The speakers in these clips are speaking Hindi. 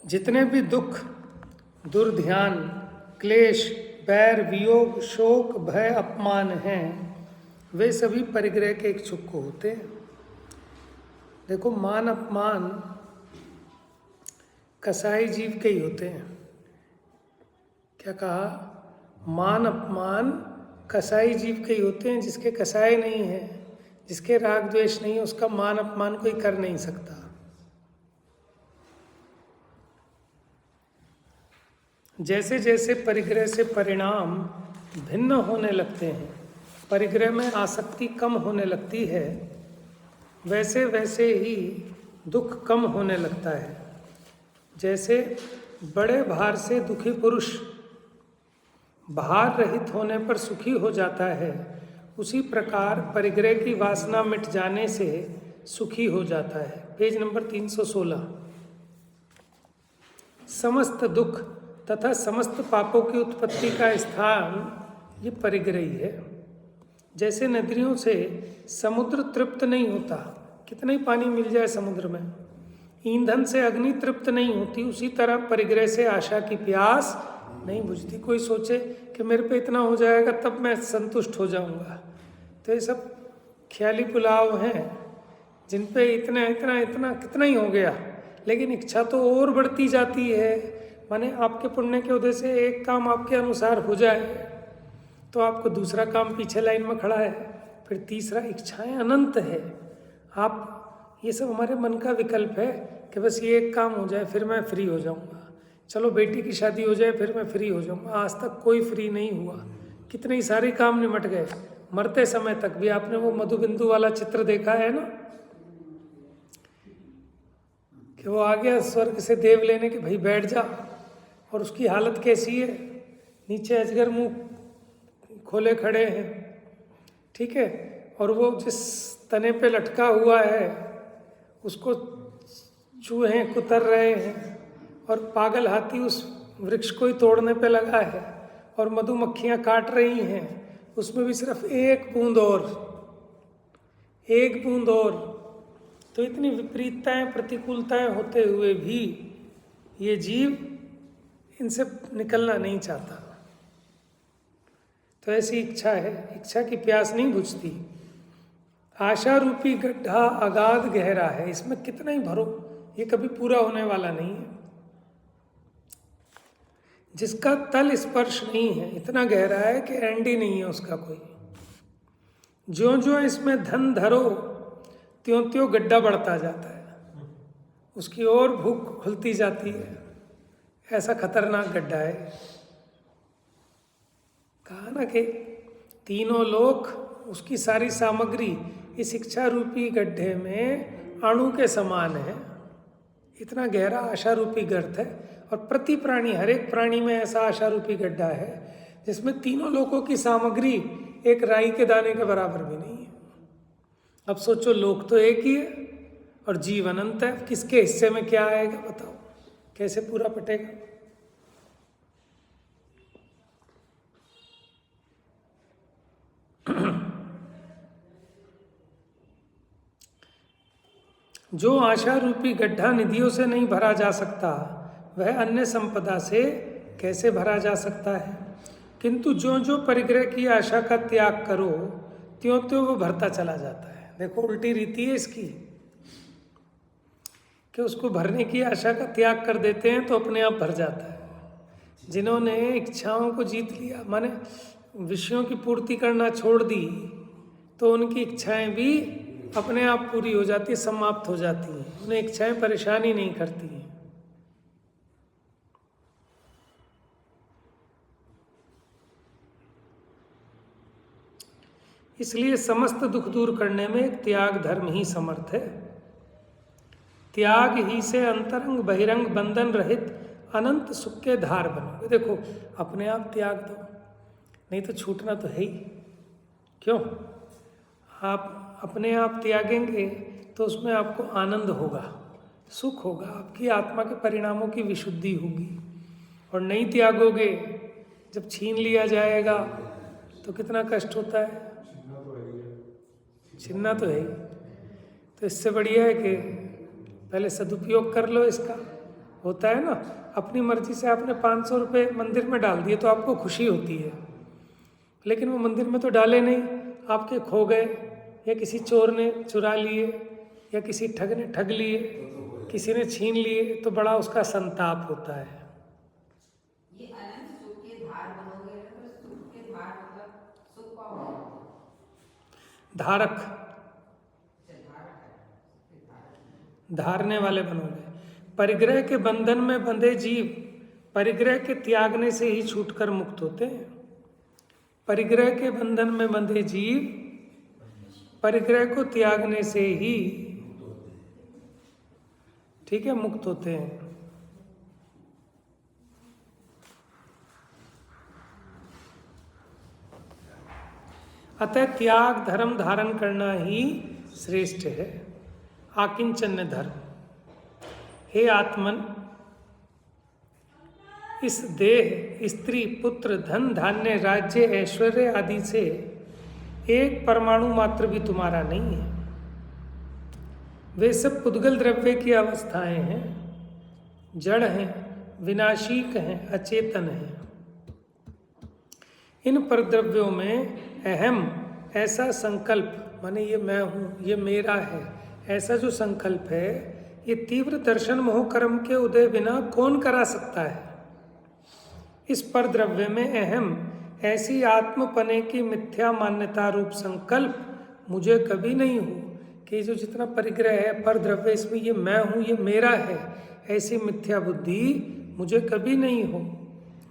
जितने भी दुख, दुर्ध्यान, क्लेश, बैर, वियोग, शोक, भय, अपमान हैं, वे सभी परिग्रह के इच्छुक को होते हैं। देखो, मान अपमान कसाई जीव के ही होते हैं। क्या कहा? मान अपमान कसाई जीव के ही होते हैं। जिसके कसाई नहीं है, जिसके राग द्वेष नहीं है, उसका मान अपमान कोई कर नहीं सकता। जैसे जैसे परिग्रह से परिणाम भिन्न होने लगते हैं, परिग्रह में आसक्ति कम होने लगती है, वैसे वैसे ही दुख कम होने लगता है। जैसे बड़े भार से दुखी पुरुष भार रहित होने पर सुखी हो जाता है, उसी प्रकार परिग्रह की वासना मिट जाने से सुखी हो जाता है। Page number 316। समस्त दुख तथा समस्त पापों की उत्पत्ति का स्थान ये परिग्रह ही है। जैसे नदियों से समुद्र तृप्त नहीं होता, कितना ही पानी मिल जाए समुद्र में, ईंधन से अग्नि तृप्त नहीं होती, उसी तरह परिग्रह से आशा की प्यास नहीं बुझती। कोई सोचे कि मेरे पे इतना हो जाएगा तब मैं संतुष्ट हो जाऊंगा, तो ये सब ख्याली पुलाव हैं, जिन पे इतना इतना इतना कितना ही हो गया, लेकिन इच्छा तो और बढ़ती जाती है। माने आपके पुण्य के उदय से एक काम आपके अनुसार हो जाए तो आपको दूसरा काम पीछे लाइन में खड़ा है, फिर तीसरा। इच्छाएं अनंत है। आप, ये सब हमारे मन का विकल्प है कि बस ये एक काम हो जाए फिर मैं फ्री हो जाऊंगा, चलो बेटी की शादी हो जाए फिर मैं फ्री हो जाऊंगा। आज तक कोई फ्री नहीं हुआ, कितने ही सारे काम निमट गए। मरते समय तक भी आपने वो मधुबिंदु वाला चित्र देखा है ना, कि वो आ गया स्वर्ग से देव लेने के, भाई बैठ जा, और उसकी हालत कैसी है, नीचे अजगर मुंह खोले खड़े हैं, ठीक है, और वो जिस तने पे लटका हुआ है उसको चूहे कुतर रहे हैं, और पागल हाथी उस वृक्ष को ही तोड़ने पे लगा है, और मधुमक्खियां काट रही हैं, उसमें भी सिर्फ एक बूंद और। तो इतनी विपरीतताएं, प्रतिकूलताएं होते हुए भी ये जीव इनसे निकलना नहीं चाहता। तो ऐसी इच्छा है, इच्छा की प्यास नहीं बुझती। आशा रूपी गड्ढा अगाध गहरा है, इसमें कितना ही भरो, ये कभी पूरा होने वाला नहीं है। जिसका तल स्पर्श नहीं है, इतना गहरा है कि एंड ही नहीं है उसका कोई। ज्यों ज्यों इसमें धन धरो त्यों त्यों गड्ढा बढ़ता जाता है, उसकी और भूख खुलती जाती है। ऐसा खतरनाक गड्ढा है। कहा ना कि तीनों लोक, उसकी सारी सामग्री इस इच्छा रूपी गड्ढे में अणु के समान है। इतना गहरा आशा रूपी गर्त है, और प्रति प्राणी, हर एक प्राणी में ऐसा आशा रूपी गड्ढा है जिसमें तीनों लोकों की सामग्री एक राई के दाने के बराबर भी नहीं है। अब सोचो, लोक तो एक ही है और जीव अनंत है, किसके हिस्से में क्या आएगा बताओ, कैसे पूरा पटेगा। जो आशा रूपी गड्ढा निधियों से नहीं भरा जा सकता, वह अन्य संपदा से कैसे भरा जा सकता है। किंतु जो जो परिग्रह की आशा का त्याग करो, त्यों त्यों वो भरता चला जाता है। देखो, उल्टी रीति है इसकी, कि उसको भरने की आशा का त्याग कर देते हैं तो अपने आप भर जाता है। जिन्होंने इच्छाओं को जीत लिया, माने विषयों की पूर्ति करना छोड़ दी, तो उनकी इच्छाएं भी अपने आप पूरी हो जाती है, समाप्त हो जाती हैं। उन्हें इच्छाएं परेशान ही नहीं करती हैं। इसलिए समस्त दुख दूर करने में त्याग धर्म ही समर्थ है। त्याग ही से अंतरंग बहिरंग बंधन रहित अनंत सुख के धार बनोगे। देखो, अपने आप त्याग दो, नहीं तो छूटना तो है ही। क्यों? आप अपने आप त्यागेंगे तो उसमें आपको आनंद होगा, सुख होगा, आपकी आत्मा के परिणामों की विशुद्धि होगी। और नहीं त्यागोगे, जब छीन लिया जाएगा तो कितना कष्ट होता है। छीनना तो है ही। तो इससे बढ़िया है कि पहले सदुपयोग कर लो इसका। होता है ना, अपनी मर्जी से आपने 500 रुपये मंदिर में डाल दिए तो आपको खुशी होती है, लेकिन वो मंदिर में तो डाले नहीं, आपके खो गए, या किसी चोर ने चुरा लिए, या किसी ठग ने ठग लिए, किसी ने छीन लिए, तो बड़ा उसका संताप होता है। ये अनंत सुख के धार बनोगे ना, तो सुख के धार मतलब सुख पाओगे। धारक, धारने वाले बनोगे। परिग्रह के बंधन में बंधे जीव परिग्रह के त्यागने से ही छूटकर मुक्त होते हैं। परिग्रह के बंधन में बंधे जीव परिग्रह को त्यागने से ही, ठीक है, मुक्त होते हैं। अतः त्याग धर्म धारण करना ही श्रेष्ठ है। आकिंचन्य धर्म। हे आत्मन, इस देह, स्त्री, पुत्र, धन, धान्य, राज्य, ऐश्वर्य आदि से एक परमाणु मात्र भी तुम्हारा नहीं है। वे सब पुद्गल द्रव्य की अवस्थाएं हैं, जड़ हैं, विनाशीक हैं, अचेतन हैं। इन परद्रव्यों में अहम ऐसा संकल्प, माने ये मैं हूँ, ये मेरा है, ऐसा जो संकल्प है, ये तीव्र दर्शन मोह कर्म के उदय बिना कौन करा सकता है। इस परद्रव्य में अहम ऐसी आत्मपने की मिथ्या मान्यता रूप संकल्प मुझे कभी नहीं हो कि जो जितना परिग्रह है परद्रव्य, इसमें ये मैं हूँ, ये मेरा है, ऐसी मिथ्या बुद्धि मुझे कभी नहीं हो।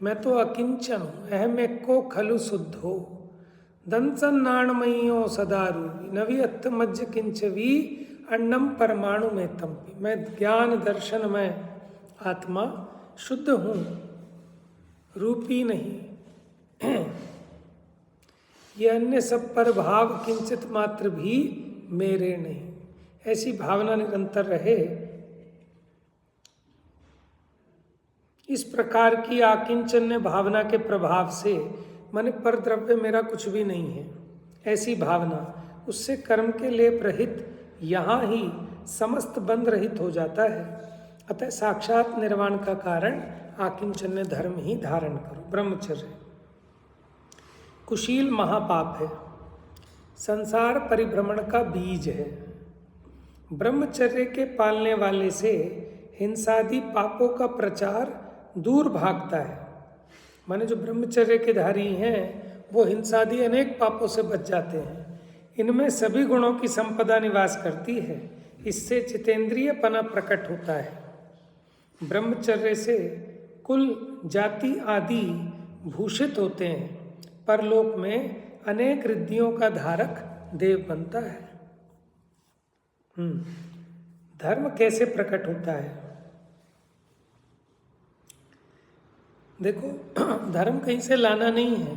मैं तो अकिंचन हूँ। अहम एको खलु शुद्धो दंसन नाणमयो सदारू नवी अत्तमज्ज किंचवी अन्नम परमाणु में तंपी। मैं ज्ञान दर्शन में आत्मा शुद्ध हूँ, रूपी नहीं। ये अन्य सब पर भाव किंचित मात्र भी मेरे नहीं। ऐसी भावना निरंतर रहे। इस प्रकार की आकिंचन्य भावना के प्रभाव से, माने परद्रव्य मेरा कुछ भी नहीं है, ऐसी भावना, उससे कर्म के लेप रहित यहाँ ही समस्त बंध रहित हो जाता है। अतः साक्षात निर्वाण का कारण आकिंचन्य धर्म ही धारण करो। ब्रह्मचर्य कुशील महापाप है, संसार परिभ्रमण का बीज है। ब्रह्मचर्य के पालने वाले से हिंसादि पापों का प्रचार दूर भागता है। माने जो ब्रह्मचर्य के धारी हैं वो हिंसादि अनेक पापों से बच जाते हैं। इनमें सभी गुणों की संपदा निवास करती है। इससे चितेंद्रियपना प्रकट होता है। ब्रह्मचर्य से कुल जाति आदि भूषित होते हैं। परलोक में अनेक रिद्धियों का धारक देव बनता है। धर्म कैसे प्रकट होता है? देखो, धर्म कहीं से लाना नहीं है,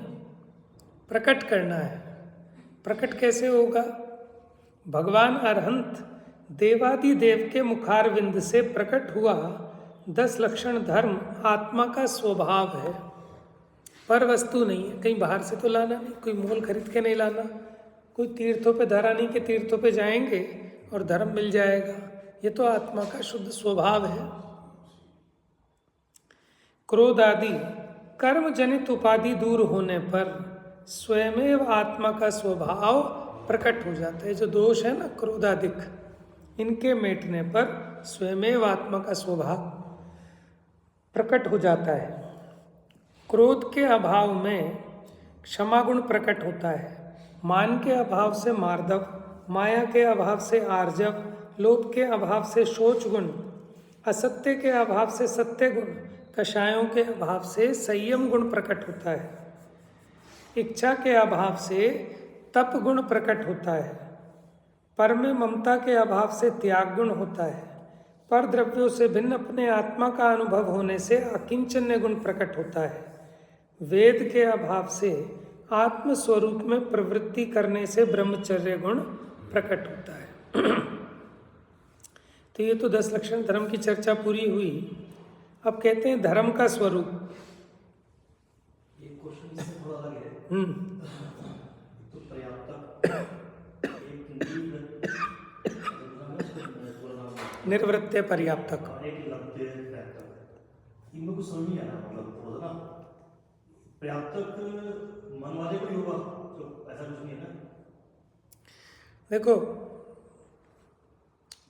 प्रकट करना है। प्रकट कैसे होगा? भगवान अरहंत देवादिदेव के मुखारविंद से प्रकट हुआ 10 लक्षण धर्म आत्मा का स्वभाव है, पर वस्तु नहीं है। कहीं बाहर से तो लाना नहीं, कोई मोल खरीद के नहीं लाना, कोई तीर्थों पे धरा नहीं कि तीर्थों पे जाएंगे और धर्म मिल जाएगा। ये तो आत्मा का शुद्ध स्वभाव है। क्रोध आदि कर्म जनित उपाधि दूर होने पर स्वयमेव आत्मा का स्वभाव प्रकट हो जाता है। जो दोष है ना क्रोधादिक, इनके मिटने पर स्वयमेव आत्मा का स्वभाव प्रकट हो जाता है। क्रोध के अभाव में क्षमा गुण प्रकट होता है। मान के अभाव से मार्दव, माया के अभाव से आर्जव, लोभ के अभाव से शोच गुण, असत्य के अभाव से सत्य गुण, कषायों के अभाव से संयम गुण प्रकट होता है। इच्छा के अभाव से तप गुण प्रकट होता है। पर में ममता के अभाव से त्याग गुण होता है। पर द्रव्यों से भिन्न अपने आत्मा का अनुभव होने से अकिंचन्य गुण प्रकट होता है। वेद के अभाव से आत्म स्वरूप में प्रवृत्ति करने से ब्रह्मचर्य गुण प्रकट होता है। तो ये तो 10 लक्षण धर्म की चर्चा पूरी हुई। अब कहते हैं धर्म का स्वरूप। ये क्वेश्चन इससे थोड़ा अलग है। तो पर्याप्त एक निर्वृत्य पर्याप्तक। एक लब्धे पर्याप्तक, इनमें कुछ समझ नहीं आ रहा, मतलब थोड़ा सा ना पर्याप्तक मन वाले को ही होगा, तो ऐसा कुछ नहीं है ना। देखो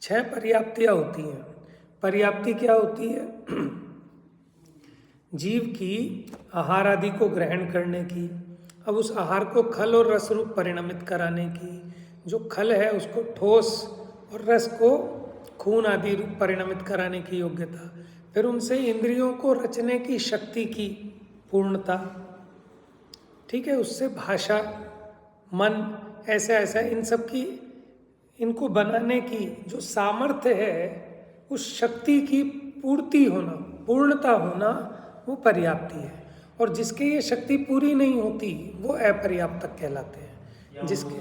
6 पर्याप्तियां होती हैं। पर्याप्ति क्या होती है? जीव की आहार आदि को ग्रहण करने की, अब उस आहार को खल और रस रूप परिणमित कराने की, जो खल है उसको ठोस और रस को खून आदि रूप परिणमित कराने की योग्यता, फिर उनसे इंद्रियों को रचने की शक्ति की पूर्णता, ठीक है, उससे भाषा, मन, ऐसा ऐसा इन सब की, इनको बनाने की जो सामर्थ्य है, उस शक्ति की पूर्ति होना, पूर्णता होना, वो पर्याप्ति है। और जिसके ये शक्ति पूरी नहीं होती वो अपर्याप्तक कहलाते हैं। जिसके,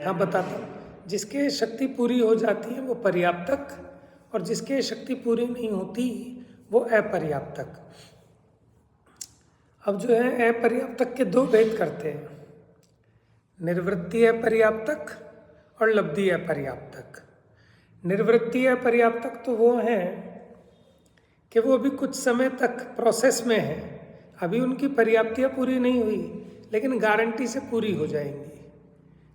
हाँ बताता हूँ, जिसके शक्ति पूरी हो जाती है वो पर्याप्तक, और जिसके शक्ति पूरी नहीं होती वो अपर्याप्तक। अब जो है अपर्याप्तक के 2 भेद करते हैं, निर्वृत्ति अपर्याप्तक और लब्धि अपर्याप्तक। निर्वृत्ति अपर्याप्तक तो वो हैं कि वो अभी कुछ समय तक प्रोसेस में है, अभी उनकी पर्याप्तियाँ पूरी नहीं हुई, लेकिन गारंटी से पूरी हो जाएंगी।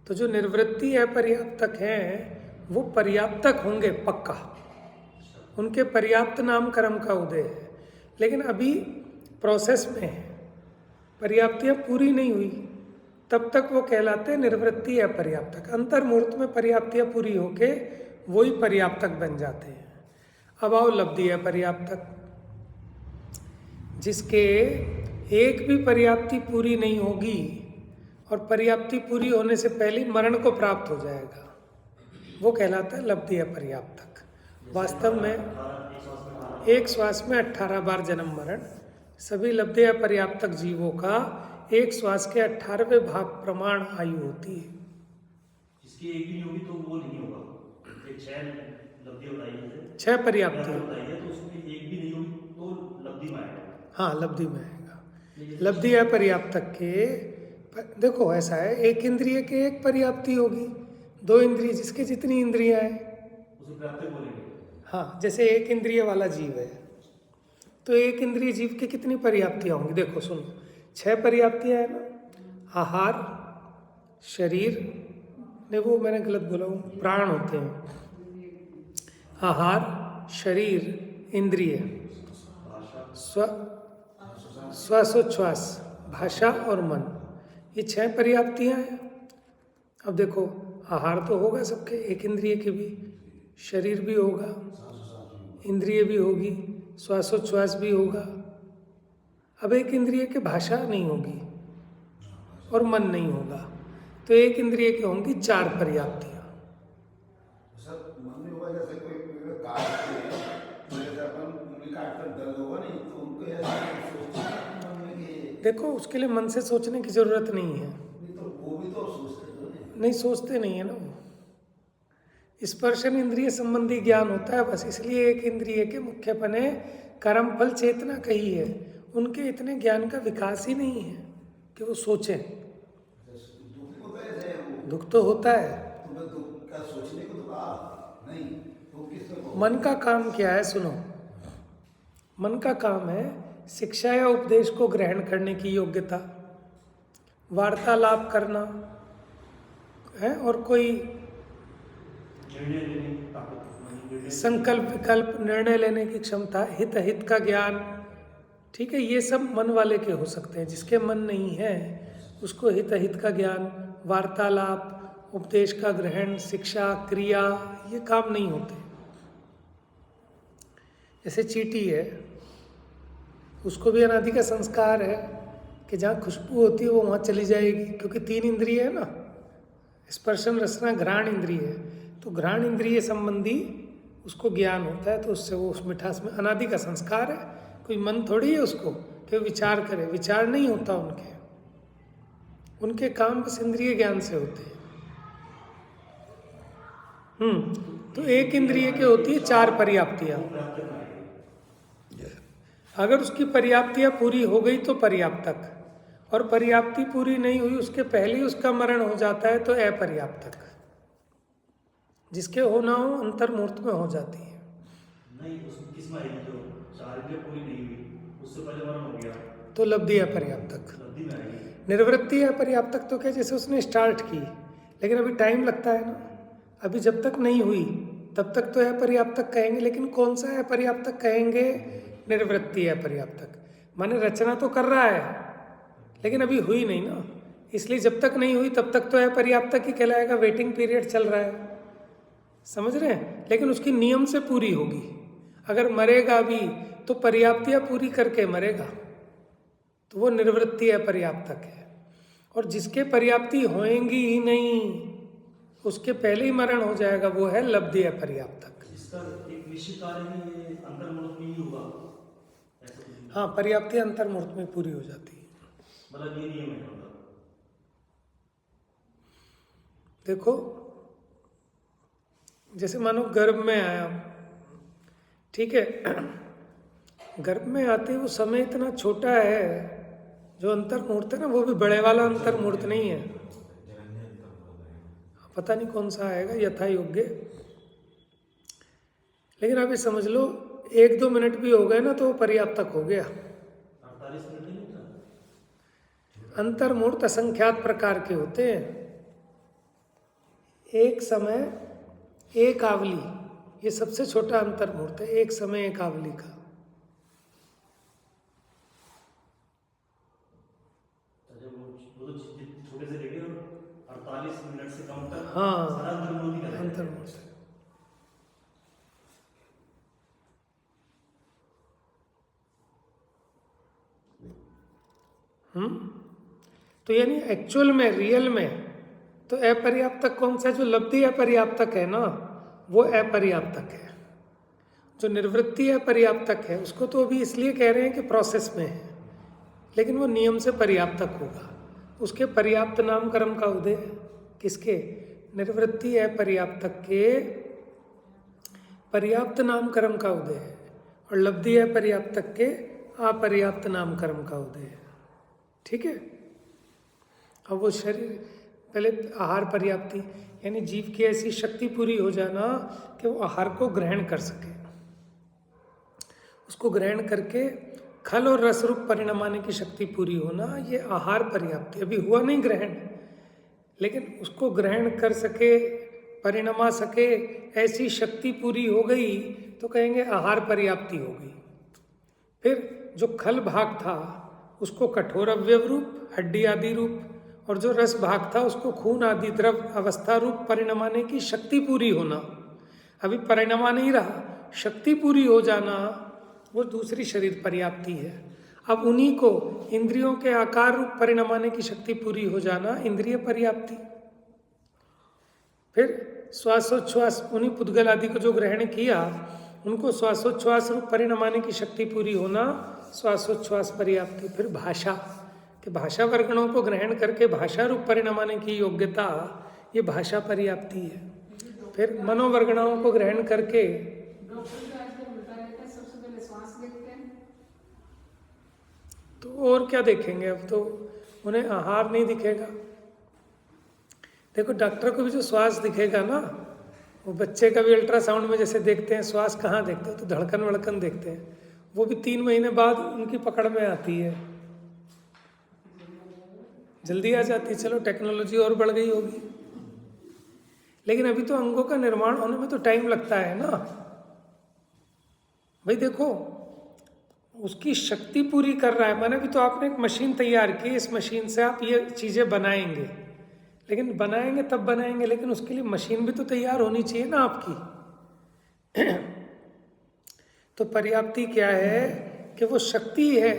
तो जो निर्वृत्ति अपर्याप्तक हैं वो पर्याप्तक होंगे पक्का, उनके पर्याप्त नाम कर्म का उदय है, लेकिन अभी प्रोसेस में है, पर्याप्तियाँ पूरी नहीं हुई, तब तक वो कहलाते हैं निर्वृत्ति अपर्याप्तक। अंतर्मुहूर्त में पर्याप्तियाँ पूरी होके वही पर्याप्तक बन जाते हैं। अब आओ लब्धि अपर्याप्तक, जिसके एक भी पर्याप्ति पूरी नहीं होगी और पर्याप्ति पूरी होने से पहले मरण को प्राप्त हो जाएगा, वो कहलाता है लब्धि अपर्याप्तक। वास्तव में एक श्वास में 18 बार जन्म मरण, सभी लब्धि अपर्याप्तक जीवों का एक श्वास के 18वें भाग प्रमाण आयु होती है। जिसकी एक भी नहीं होगी तो वो नहीं होगा। 6 लब्धि बताई है, 6 पर्याप्ति बताई है, तो उसमें एक भी नहीं होगी तो लब्धि में आएगा। हाँ, लब्धि में आएगा। लब्धि अपर्याप्तक के देखो ऐसा है, एक इंद्रिय के एक पर्याप्ति होगी, 2 इंद्रिय, जिसके जितनी इंद्रियां हैं उसे पर्याप्तक बोलेंगे। हाँ, जैसे एक इंद्रिय वाला जीव है तो एक इंद्रिय जीव की कितनी पर्याप्तियां होंगी? देखो सुनो, 6 पर्याप्तियां है ना, आहार, शरीर, नहीं वो मैंने गलत बोला हूँ, प्राण होते हैं, आहार, शरीर, इंद्रिय, श्वासोच्छ्वास, भाषा और मन, ये 6 पर्याप्तियां हैं। अब देखो आहार तो होगा सबके, एक इंद्रिय के भी, शरीर भी होगा, इंद्रिय भी होगी, श्वासोच्छ्वास भी होगा। अब एक इंद्रिय के भाषा नहीं होगी और मन नहीं होगा, तो एक इंद्रिय की होंगी 4 पर्याप्तियां। देखो उसके लिए मन से सोचने की जरूरत नहीं है, नहीं सोचते नहीं है ना वो, स्पर्शन इंद्रिय संबंधी ज्ञान होता है बस, इसलिए एक इंद्रिय के मुख्यपने कर्म फल चेतना कही है, उनके इतने ज्ञान का विकास ही नहीं है कि वो सोचें। दुख तो होता है, मन का काम क्या है? सुनो, मन का काम है शिक्षा या उपदेश को ग्रहण करने की योग्यता, वार्तालाप करना है, और कोई संकल्प विकल्प, निर्णय लेने की क्षमता, हित अहित का ज्ञान, ठीक है, ये सब मन वाले के हो सकते हैं। जिसके मन नहीं है उसको हित अहित का ज्ञान, वार्तालाप, उपदेश का ग्रहण, शिक्षा, क्रिया, ये काम नहीं होते। जैसे चींटी है, उसको भी अनादि का संस्कार है कि जहाँ खुशबू होती है वो वहाँ चली जाएगी, क्योंकि 3 इंद्रिय है ना, स्पर्शन रसना घ्राण इंद्रिय है, तो घ्राण इंद्रिय संबंधी उसको ज्ञान होता है, तो उससे वो उस मिठास में, अनादि का संस्कार है, कोई मन थोड़ी है उसको कि विचार करे, विचार नहीं होता उनके काम बस इंद्रिय ज्ञान से होते हैं। तो एक इंद्रिय के होती है 4 पर्याप्तियां, अगर उसकी पर्याप्तियां पूरी हो गई तो पर्याप्तक, और पर्याप्ति पूरी नहीं हुई उसके पहले ही उसका मरण हो जाता है तो अपर्याप्तक। जिसके होना हो अंतर मुहूर्त में हो जाती है। नहीं, उसमें किस में आएगी? जो 4 इंद्रियां पूरी नहीं हुई, उससे पहले मरण हो गया, तो लब्धि अपर्याप्तक। लब्धि में आएगी। निर्वृत्ति अपर्याप्तक तो क्या, जैसे उसने स्टार्ट की लेकिन अभी टाइम लगता है ना, अभी जब तक नहीं हुई तब तक तो अपर्याप्तक कहेंगे, लेकिन कौन सा अपर्याप्तक कहेंगे? निर्वृत्ति अपर्याप्तक। माने रचना तो कर रहा है लेकिन अभी हुई नहीं ना, इसलिए जब तक नहीं हुई तब तक तो अपर्याप्तक ही कहलाएगा, वेटिंग पीरियड चल रहा है, समझ रहे हैं? लेकिन उसकी नियम से पूरी होगी। अगर मरेगा भी तो पर्याप्तियां पूरी करके मरेगा, तो वो निर्वृत्ति अपर्याप्तक है। और जिसके पर्याप्ति होएंगी ही नहीं उसके पहले ही मरण हो जाएगा, वो है लब्धि अपर्याप्तक। इसका एक निश्चित कार्य में ये अंतर मुहूर्त में ही होगा, ऐसा कुछ? हाँ, पर्याप्ति अंतर मुहूर्त में पूरी हो जाती है। मतलब ये नियम है मतलब। देखो, जैसे मानो गर्भ में आया, ठीक है, गर्भ में आते ही वो समय इतना छोटा है, जो अंतर मुहूर्त है ना वो भी बड़े वाला अंतर मुहूर्त नहीं है, पता नहीं कौन सा आएगा यथा योग्य। लेकिन अभी समझ लो 1-2 मिनट भी हो गए ना तो पर्याप्तक हो गया। 48 मिनट नहीं होता? अंतर मुहूर्त असंख्यात प्रकार के होते हैं। एक समय एक आवली, ये सबसे छोटा अंतर मुहूर्त है, एक समय एक आवली का। वो तो छोटे से लेके 48 मिनट से कम तक हाँ, सारा अंतर मुहूर्त ही कहलाएगा। अंतर मुहूर्त। तो यानी एक्चुअल में, रियल में तो अपर्याप्तक कौन सा? जो लब्धि अपर्याप्तक है ना वो अपर्याप्तक है। जो निर्वृत्ति अपर्याप्तक है उसको तो अभी इसलिए कह रहे हैं कि प्रोसेस में है, लेकिन वो नियम से पर्याप्तक होगा। उसके पर्याप्त नामकरण का उदय किसके? निर्वृत्ति अपर्याप्तक के पर्याप्त नामकरण का उदय है, और लब्धि अपर्याप्तक के अपर्याप्त नामकरण का उदय है। ठीक है। अब वो शरीर पहले आहार पर्याप्ति, यानी जीव की ऐसी शक्ति पूरी हो जाना कि वो आहार को ग्रहण कर सके, उसको ग्रहण करके खल और रस रूप परिणाम आने की शक्ति पूरी होना, ये आहार पर्याप्ति। अभी हुआ नहीं ग्रहण, लेकिन उसको ग्रहण कर सके, परिणमा सके, ऐसी शक्ति पूरी हो गई तो कहेंगे आहार पर्याप्ति हो गई। फिर जो खल भाग था उसको कठोर अवयव रूप, हड्डी आदि रूप, और जो रस भाग था उसको खून आदि द्रव अवस्था रूप परिणमाने की शक्ति पूरी होना। अभी परिणमा नहीं रहा, शक्ति पूरी हो जाना, वो दूसरी शरीर पर्याप्ति है। अब उन्हीं को इंद्रियों के आकार रूप परिणमाने की शक्ति पूरी हो जाना इंद्रिय पर्याप्ति। फिर श्वासोच्छ्वास, उन्हीं पुद्गल आदि को जो ग्रहण किया उनको श्वासोच्छ्वास रूप परिणमाने की शक्ति पूरी होना श्वासोच्छ्वास पर्याप्ति। फिर भाषा कि भाषा वर्गणों को ग्रहण करके भाषा रूप परिणमाने की योग्यता, ये भाषा पर्याप्ति है। फिर मनोवर्गणाओं को ग्रहण करके तो और क्या देखेंगे, अब तो उन्हें आहार नहीं दिखेगा। देखो डॉक्टर को भी जो श्वास दिखेगा ना, वो बच्चे का भी अल्ट्रासाउंड में जैसे देखते हैं श्वास, कहाँ देखते हैं तो धड़कन वड़कन देखते हैं, वो भी 3 महीने बाद उनकी पकड़ में आती है, जल्दी आ जाती है। चलो टेक्नोलॉजी और बढ़ गई होगी, लेकिन अभी तो अंगों का निर्माण होने में तो टाइम लगता है ना भाई। देखो उसकी शक्ति पूरी कर रहा है, मैंने भी तो आपने एक मशीन तैयार की, इस मशीन से आप ये चीज़ें बनाएंगे, लेकिन बनाएंगे तब बनाएंगे, लेकिन उसके लिए मशीन भी तो तैयार होनी चाहिए ना आपकी। तो पर्याप्ति क्या है कि वो शक्ति है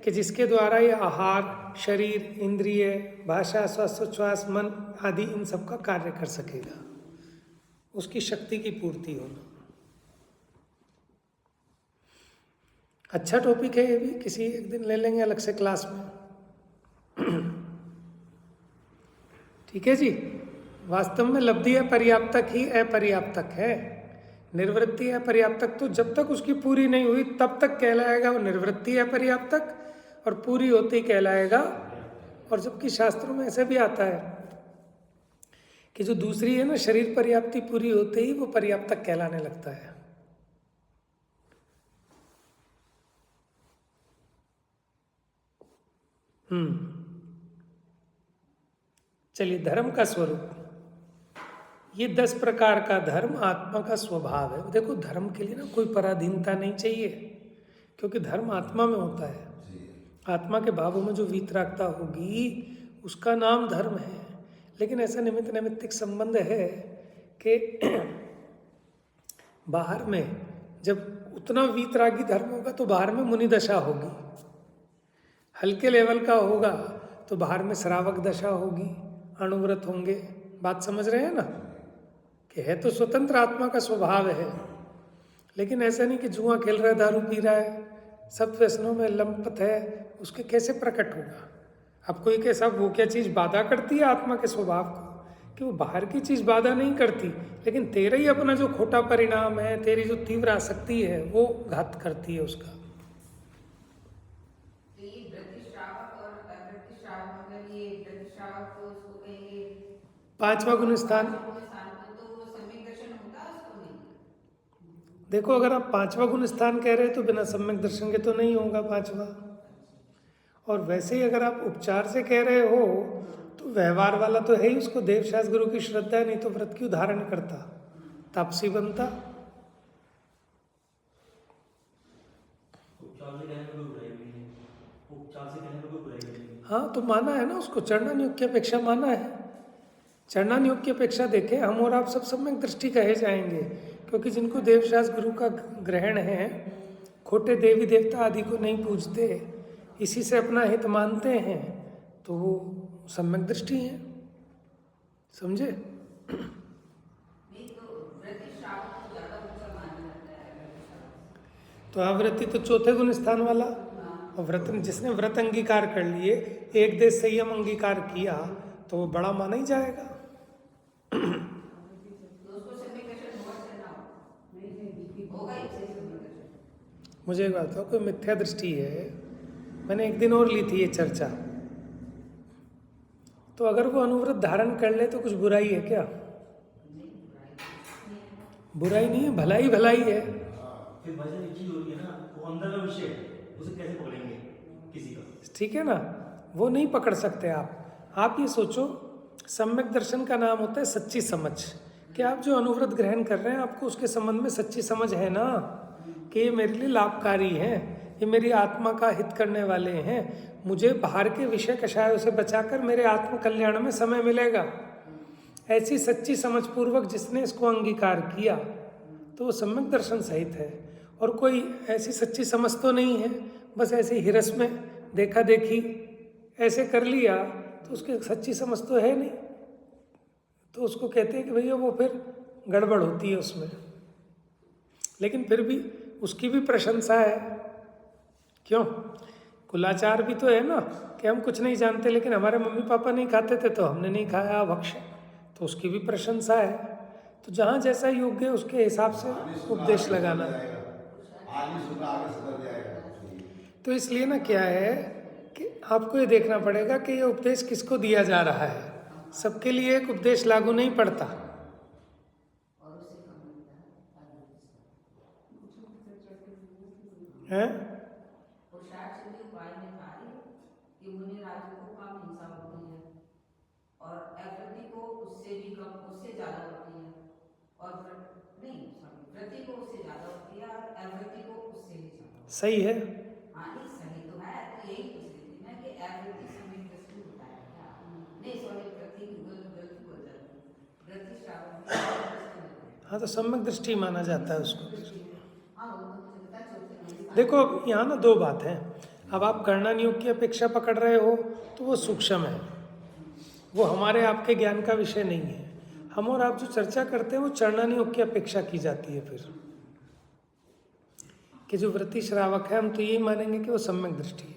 कि जिसके द्वारा ये आहार, शरीर, इंद्रिय, भाषा, श्वासोच्छ्वास, मन आदि इन सब का कार्य कर सकेगा, उसकी शक्ति की पूर्ति होना। अच्छा टॉपिक है ये भी, किसी एक दिन ले लेंगे अलग से क्लास में। ठीक है जी। वास्तव में लब्धि अपर्याप्तक ही अपर्याप्तक है। निर्वृत्ति अपर्याप्तक तो जब तक उसकी पूरी नहीं हुई तब तक कहलाएगा वो निर्वृत्ति अपर्याप्तक, और पूरी होती कहलाएगा। और जबकि शास्त्रों में ऐसे भी आता है कि जो दूसरी है ना, शरीर पर्याप्ति पूरी होते ही वो पर्याप्तक कहलाने लगता है। चलिए, धर्म का स्वरूप, ये 10 प्रकार का धर्म आत्मा का स्वभाव है। देखो, धर्म के लिए ना कोई पराधीनता नहीं चाहिए, क्योंकि धर्म आत्मा में होता है। आत्मा के भावों में जो वीतरागता होगी उसका नाम धर्म है। लेकिन ऐसा निमित्त नैमित्तिक संबंध है कि बाहर में जब उतना वीतरागी धर्म होगा तो बाहर में मुनि दशा होगी, हल्के लेवल का होगा तो बाहर में श्रावक दशा होगी, अणुव्रत होंगे। बात समझ रहे हैं ना, कि है तो स्वतंत्र आत्मा का स्वभाव है, लेकिन ऐसा नहीं कि जुआ खेल रहा है, दारू पी रहा है, सब व्यसनों में लंपत है, उसके कैसे प्रकट होगा। अब कोई कैसा, वो क्या चीज़ बाधा करती है आत्मा के स्वभाव को, कि वो बाहर की चीज़ बाधा नहीं करती, लेकिन तेरा ही अपना जो खोटा परिणाम है, तेरी जो तीव्र आसक्ति है, वो घात करती है उसका। तो ये वृत्तिश्रावक और अवृत्तिश्रावक, मतलब ये वृत्तिश्रावक तो उसको कहेंगे 5वां गुण स्थान। तो वो सम्यक दर्शन होता है उसको नहीं। देखो, अगर आप 5वां गुण स्थान कह रहे हैं तो बिना सम्यक दर्शन के तो नहीं होगा 5वां। और वैसे ही अगर आप उपचार से कह रहे हो तो व्यवहार वाला तो है ही, उसको देवशास्त्र गुरु की श्रद्धा है, नहीं तो व्रत क्यों धारण करता, तापसी बनता। हाँ, तो माना है ना उसको, चरणानुयोग की अपेक्षा माना है। चरणानुयोग की अपेक्षा देखें, हम और आप सब सम्यक दृष्टि कहे जाएंगे, क्योंकि जिनको देवशास्त्र गुरु का ग्रहण है, खोटे देवी देवता आदि को नहीं पूजते, इसी से अपना हित मानते हैं, तो वो सम्यक दृष्टि है। समझे? नहीं तो वृत्तिश्रावक को ज़्यादा ऊंचा माना जाता है। तो आवृत्ति तो 4थे गुण स्थान वाला, और व्रत, जिसने व्रत अंगीकार कर लिए, एक देश संयम अंगीकार किया, तो वो बड़ा माना ही जाएगा। तो उसको सम्यक दर्शन होगा से ना होगा ही से सम्यक दर्शन। मुझे एक बात बताओ, कोई मिथ्या दृष्टि है, मैंने एक दिन और ली थी ये चर्चा, तो अगर वो अनुव्रत धारण कर ले तो कुछ बुराई है क्या? बुराई नहीं है, भलाई भलाई है। फिर भजन एक चीज होती है ना, वो अंदर का विषय है, उसे कैसे पकड़ेंगे किसी का? ठीक है ना, वो नहीं पकड़ सकते आप। आप ये सोचो, सम्यक दर्शन का नाम होता है सच्ची समझ, कि आप जो अनुव्रत ग्रहण कर रहे हैं, आपको उसके संबंध में सच्ची समझ है ना, कि ये मेरे लिए लाभकारी हैं, ये मेरी आत्मा का हित करने वाले हैं, मुझे बाहर के विषय कषायों से बचाकर मेरे आत्म कल्याण में समय मिलेगा। ऐसी सच्ची समझ पूर्वक जिसने इसको अंगीकार किया, तो वो सम्यक दर्शन सहित है। और कोई ऐसी सच्ची समझ तो नहीं है, बस ऐसे हिरस में देखा देखी ऐसे कर लिया, तो उसकी सच्ची समझ तो है नहीं, तो उसको कहते हैं कि भैया वो फिर गड़बड़ होती है उसमें। लेकिन फिर भी उसकी भी प्रशंसा है। क्यों? कुलाचार भी तो है ना, कि हम कुछ नहीं जानते, लेकिन हमारे मम्मी पापा नहीं खाते थे तो हमने नहीं खाया भक्ष, तो उसकी भी प्रशंसा है। तो जहाँ जैसा योग्य है उसके हिसाब से उपदेश लगाना। तो इसलिए ना क्या है कि आपको ये देखना पड़ेगा कि ये उपदेश किसको दिया जा रहा है। सबके लिए एक उपदेश लागू नहीं पड़ता है। पुरुषार्थ सिद्धि उपाय में कार्य कि मुनि राजों को कम हिंसा होती है और अवृत्ति को उससे भी कम, उससे ज्यादा होती है, और वृत्ति को उससे ज्यादा होती है और अवृत्ति को उससे भी ज्यादा। सही है। हाँ नहीं, सही तो है, तो यही पूछ रही थी मैं कि अवृत्ति सम्यक दृष्टि होता है क्या? नहीं सॉरी, वृत्ति गलती बोल जाती है, वृत्ति श्रावक। हाँ, तो सम्यक दृष्टि माना जाता है उसको। हाँ वो तो मुझे पता है। देखो, अब यहाँ ना 2 बात है। अब आप कर्णानुयोग की अपेक्षा पकड़ रहे हो तो वो सूक्ष्म है, वो हमारे आपके ज्ञान का विषय नहीं है। हम और आप जो चर्चा करते हैं वो चरणानुयोग की अपेक्षा की जाती है। फिर कि जो वृत्ति श्रावक है, हम तो यही मानेंगे कि वो सम्यक दृष्टि है।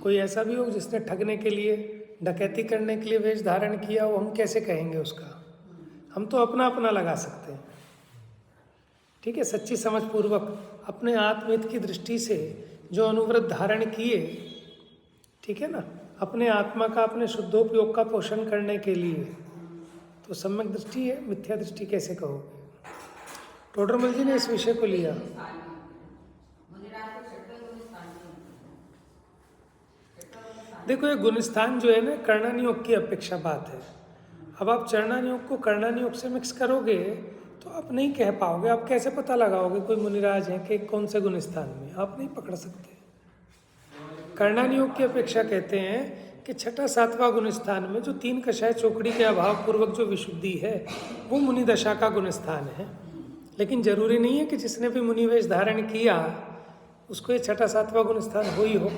कोई ऐसा भी हो जिसने ठगने के लिए, डकैती करने के लिए वेश धारण किया, वो हम कैसे कहेंगे उसका? हम तो अपना अपना लगा सकते हैं। ठीक है, सच्ची समझ पूर्वक अपने आत्महित की दृष्टि से जो अनुव्रत धारण किए, ठीक है ना, अपने आत्मा का, अपने शुद्धोपयोग का पोषण करने के लिए, तो सम्यक दृष्टि है, मिथ्या दृष्टि कैसे कहोगे? टोडरमल जी ने इस विषय को लिया। देखो ये गुणस्थान जो है ना, कर्णानियोग की अपेक्षा बात है। अब आप चरणानियोग को कर्णानियोग से मिक्स करोगे तो आप नहीं कह पाओगे। आप कैसे पता लगाओगे कोई मुनिराज है कि कौन से गुणस्थान में? आप नहीं पकड़ सकते। कर्णानियोग की अपेक्षा कहते हैं कि छठा सातवां गुणस्थान में जो 3 कषाय चौकड़ी के अभाव पूर्वक जो विशुद्धि है वो मुनि दशा का गुणस्थान है। लेकिन जरूरी नहीं है कि जिसने भी मुनिवेश धारण किया उसको ये छठा सातवां गुणस्थान हो ही हो।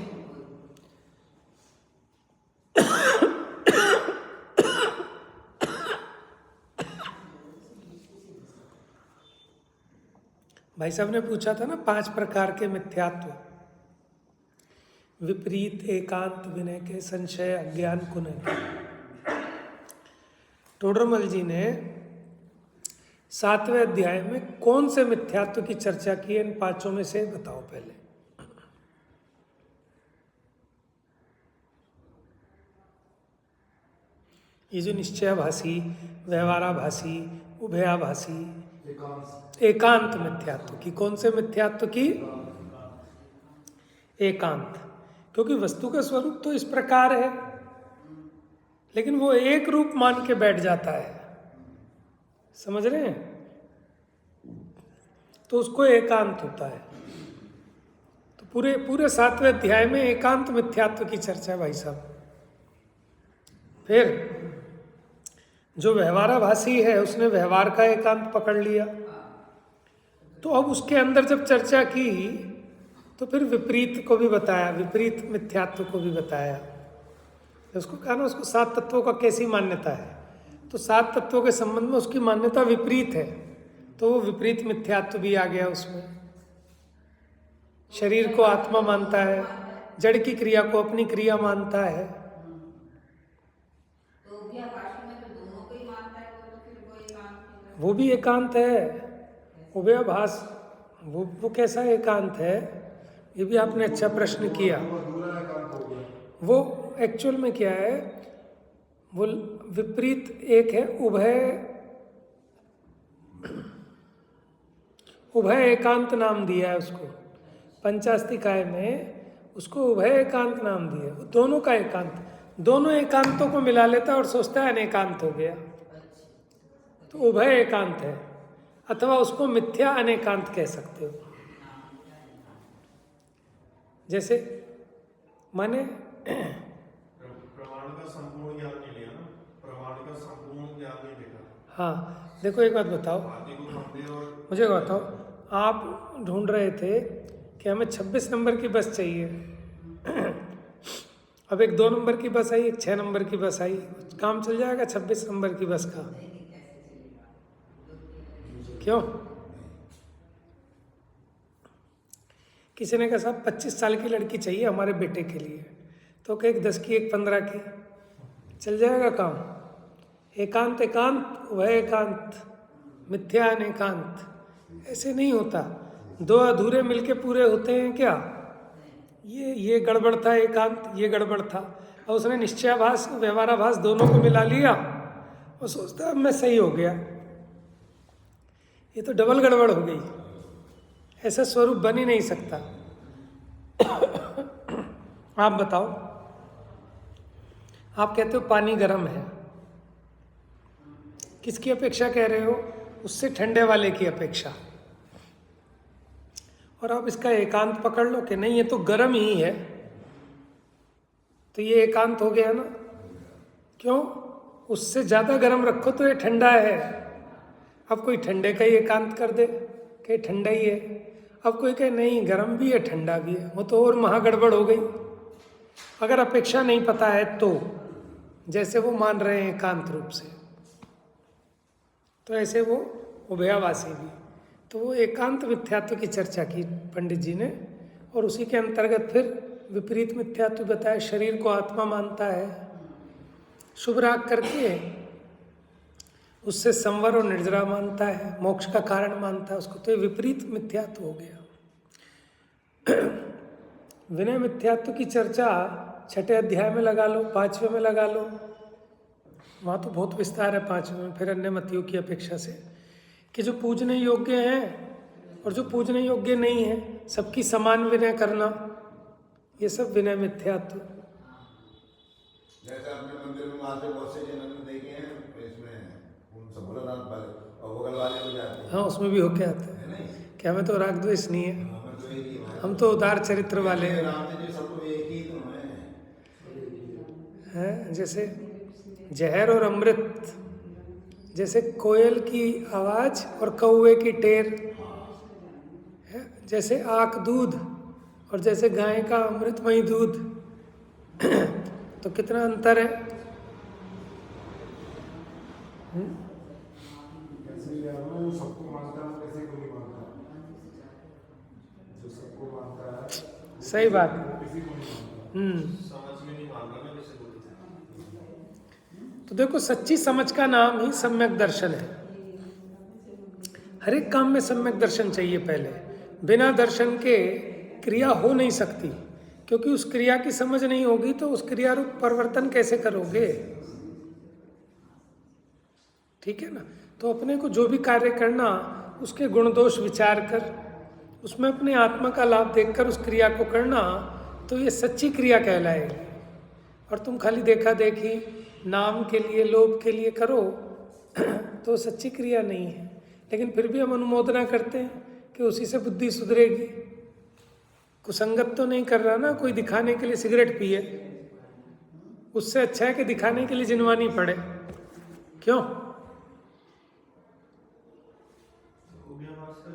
भाई साहब ने पूछा था ना 5 प्रकार के मिथ्यात्व, विपरीत, एकांत, विनय के, संशय, अज्ञान, कुनय के। टोडरमल जी ने 7वें अध्याय में कौन से मिथ्यात्व की चर्चा की है? इन 5 में से बताओ पहले। ये जो निश्चयाभासी, व्यवहाराभासी, उभयाभासी, एकांत मिथ्यात्व की, कौन से मिथ्यात्व की? एकांत। क्योंकि वस्तु का स्वरूप तो इस प्रकार है लेकिन वो एक रूप मान के बैठ जाता है, समझ रहे हैं? तो उसको एकांत होता है। तो पूरे 7वें अध्याय में एकांत मिथ्यात्व की चर्चा है भाई साहब। फिर जो व्यवहाराभासी है उसने व्यवहार का एकांत पकड़ लिया, तो अब उसके अंदर जब चर्चा की तो फिर विपरीत को भी बताया, विपरीत मिथ्यात्व को भी बताया। उसको कहा ना, उसको 7 तत्वों का कैसी मान्यता है, तो 7 तत्वों के संबंध में उसकी मान्यता विपरीत है, तो वो विपरीत मिथ्यात्व भी आ गया उसमें। शरीर को आत्मा मानता है, जड़ की क्रिया को अपनी क्रिया मानता है। वो भी एकांत है। उभयाभास वो कैसा एकांत है? ये भी आपने अच्छा प्रश्न किया। वो एक्चुअल में क्या है? वो विपरीत एक है, उभय एकांत नाम दिया है उसको। पंचास्तिकाय में उसको उभय एकांत नाम दिया है। दोनों का एकांत, दोनों एकांतों को मिला लेता है और सोचता है अनेकांत हो गया, तो उभय एकांत है। अथवा उसको मिथ्या अनेकांत कह सकते हो। जैसे माने प्रमाण का संपूर्ण ज्ञान नहीं लिया ना, प्रमाण का संपूर्ण ज्ञान नहीं देखा। हाँ देखो, एक बात बताओ, मुझे बताओ, आप ढूंढ रहे थे कि हमें 26 नंबर की बस चाहिए। अब एक 2 नंबर की बस आई, एक 6 नंबर की बस आई, काम चल जाएगा 26 नंबर की बस का? क्यों? किसी ने कहा साहब 25 साल की लड़की चाहिए हमारे बेटे के लिए, तो एक 10 की, एक 15 की, चल जाएगा काम? एकांत एकांत, वह एकांत, मिथ्या अनेकांत, ऐसे नहीं होता। 2 अधूरे मिलके पूरे होते हैं क्या? ये गड़बड़ था एकांत, ये गड़बड़ था, और उसने निश्चयाभास व्यवहाराभास दोनों को मिला लिया और सोचता अब मैं सही हो गया। ये तो डबल गड़बड़ हो गई, ऐसा स्वरूप बन ही नहीं सकता। आप बताओ, आप कहते हो पानी गर्म है, किसकी अपेक्षा कह रहे हो? उससे ठंडे वाले की अपेक्षा। और आप इसका एकांत पकड़ लो कि नहीं ये तो गर्म ही है, तो ये एकांत हो गया ना। क्यों? उससे ज़्यादा गर्म रखो तो ये ठंडा है। अब कोई ठंडे का ही एकांत कर दे कि ठंडा ही है, अब कोई कहे नहीं गर्म भी है ठंडा भी है, वो तो और महागड़बड़ हो गई। अगर अपेक्षा नहीं पता है तो, जैसे वो मान रहे हैं एकांत रूप से, तो ऐसे वो उभयावासी भी। तो वो एकांत मिथ्यात्व की चर्चा की पंडित जी ने, और उसी के अंतर्गत फिर विपरीत मिथ्यात्व बताया। शरीर को आत्मा मानता है, शुभ राग करके उससे संवर और निर्जरा मानता है, मोक्ष का कारण मानता है उसको, तो ये विपरीत मिथ्यात्व हो गया। विनय मिथ्यात्व की चर्चा 6ठे अध्याय में लगा लो, 5वें में लगा लो, वहाँ तो बहुत विस्तार है 5वें में, फिर अन्य मतियों की अपेक्षा से, कि जो पूजने योग्य हैं और जो पूजने योग्य नहीं है, सबकी समान विनय करना, ये सब विनय मिथ्यात्व। जैसे अपने मंदिर में वहाँ से बहुत से जन्म देखे हैं, इसमें उन सब भोलानाथ वाले और बगल वाले हो जाते हैं। हाँ, उसमें भी होके आते हैं है नहीं? कि हमें तो राग द्वेष नहीं है, हमें तो एक ही है। हम तो उदार चरित्र वाले हैं। राम जी सबको एक ही तो हैं जैसे जहर और अमृत, जैसे कोयल की आवाज और कौवे की टेर है, जैसे आक दूध और जैसे गाय का अमृतमयी दूध तो कितना अंतर है। कैसे यार वो सबको मानता है, कैसे को नहीं मानता, जो सबको मानता है सही बात है। वो किसी को नहीं मानता। समझ में नहीं मान रहा ना किसी को। तो देखो, सच्ची समझ का नाम ही सम्यक दर्शन है। हर एक काम में सम्यक दर्शन चाहिए पहले, बिना दर्शन के क्रिया हो नहीं सकती, क्योंकि उस क्रिया की समझ नहीं होगी तो उस क्रिया रूप परिवर्तन कैसे करोगे। ठीक है ना? तो अपने को जो भी कार्य करना, उसके गुण दोष विचार कर, उसमें अपने आत्मा का लाभ देखकर उस क्रिया को करना, तो ये सच्ची क्रिया कहलाएगी। और तुम खाली देखा देखी नाम के लिए, लोभ के लिए करो तो सच्ची क्रिया नहीं है। लेकिन फिर भी हम अनुमोदना करते हैं कि उसी से बुद्धि सुधरेगी। कुसंगत तो नहीं कर रहा ना कोई दिखाने के लिए सिगरेट पिए, उससे अच्छा है कि दिखाने के लिए जिनवानी पड़े। क्यों?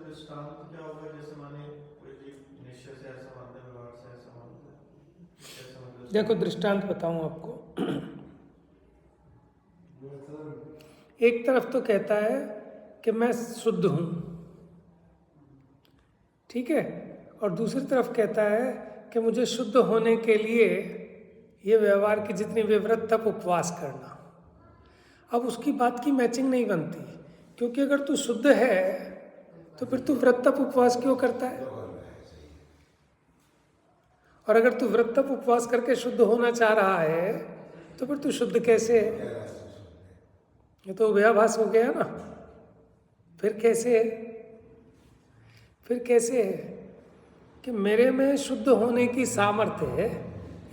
दृष्टांत क्या होगा? जैसे माने कोई निश्चय से ऐसा मानता है, व्यवहार से ऐसा मानता है, देखो दृष्टांत बताऊं आपको। एक तरफ तो कहता है कि मैं शुद्ध हूं, ठीक है, और दूसरी तरफ कहता है कि मुझे शुद्ध होने के लिए ये व्यवहार की जितनी विवृत तप उपवास करना। अब उसकी बात की मैचिंग नहीं बनती, क्योंकि अगर तू शुद्ध है तो फिर तू व्रत तप उपवास क्यों करता है? और अगर तू व्रत तप उपवास करके शुद्ध होना चाह रहा है तो फिर तू शुद्ध कैसे है? ये तो उभयाभास हो गया ना। फिर कैसे है? फिर कैसे है कि मेरे में शुद्ध होने की सामर्थ्य है,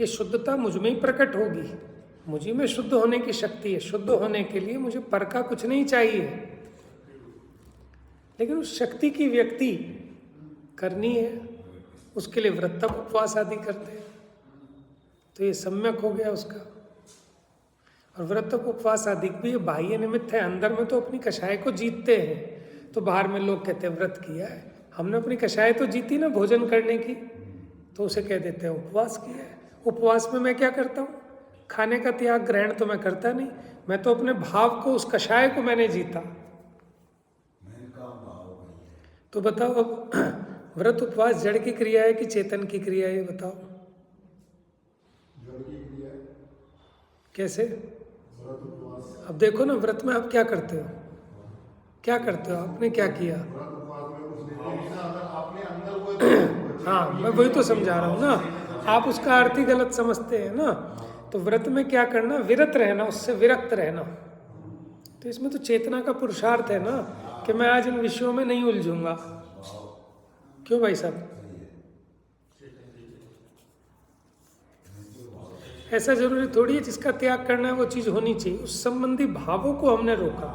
ये शुद्धता मुझ में ही प्रकट होगी, मुझी में शुद्ध होने की शक्ति है। शुद्ध होने के लिए मुझे पर का कुछ नहीं चाहिए, लेकिन उस शक्ति की व्यक्ति करनी है, उसके लिए व्रत तप उपवास आदि करते हैं, तो ये सम्यक हो गया उसका। और व्रत तप उपवास आदि भी बाह्य निमित्त है, अंदर में तो अपनी कषाय को जीतते हैं। तो बाहर में लोग कहते हैं व्रत किया है, हमने अपनी कषाय तो जीती ना भोजन करने की, तो उसे कह देते हैं उपवास किया है। उपवास में मैं क्या करता हूँ? खाने का त्याग ग्रहण तो मैं करता नहीं, मैं तो अपने भाव को, उस कषाय को मैंने जीता। तो बताओ अब व्रत उपवास जड़ की क्रिया है कि चेतन की क्रिया है? ये बताओ। जड़ की क्रिया है। कैसे? व्रत उपवास। अब देखो ना, व्रत में आप क्या करते हो? क्या करते हो? आपने क्या किया? व्रत उपवास में कुछ नहीं है, अगर अपने अंदर कोई हाँ, मैं वही तो समझा रहा हूँ ना, आप उसका अर्थ ही गलत समझते हैं ना। तो व्रत में क्या करना? विरत रहना, उससे विरक्त रहना। तो इसमें तो चेतना का पुरुषार्थ है ना कि मैं आज इन विषयों में नहीं उलझूंगा। क्यों भाई साहब? ऐसा जरूरी थोड़ी है जिसका त्याग करना है वो चीज होनी चाहिए। उस संबंधी भावों को हमने रोका।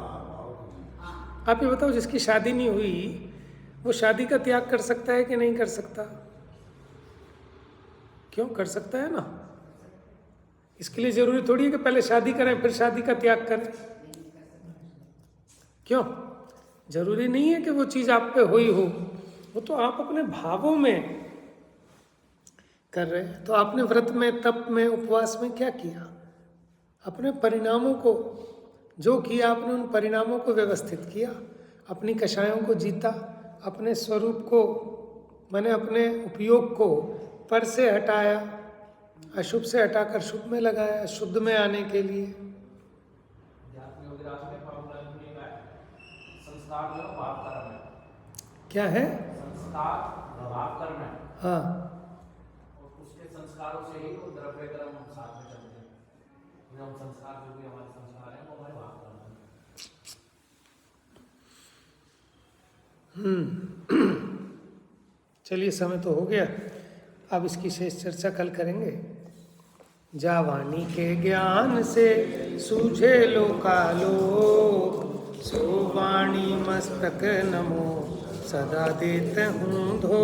आप ये बताओ, जिसकी शादी नहीं हुई वो शादी का त्याग कर सकता है कि नहीं कर सकता? क्यों? कर सकता है ना। इसके लिए जरूरी थोड़ी है कि पहले शादी करें फिर शादी का त्याग करें। क्यों? जरूरी नहीं है कि वो चीज आप पे हुई हो, वो तो आप अपने भावों में कर रहे हैं। तो आपने व्रत में, तप में, उपवास में क्या किया? अपने परिणामों को, जो किया आपने उन परिणामों को व्यवस्थित किया, अपनी कषायों को जीता, अपने स्वरूप को, मैंने अपने उपयोग को पर से हटाया, अशुभ से हटाकर शुभ में लगाया, शुद्ध में आने के लिए। संस्कार जो भाव कर्म है। क्या है? संस्कार भाव कर्म है। हाँ, और उसके संस्कारों से ही वो द्रव्य कर्म साथ में चलते हैं। जो हम संस्कार जो भी हमारे संस्कार हैं वो हमारे भाव कर्म है। चलिए, समय तो हो गया, अब इसकी शेष चर्चा कल करेंगे। जा वाणी के ज्ञान से सूझे लोकालोक, सो वाणी मस्तक नमो सदा देते हूँ धो।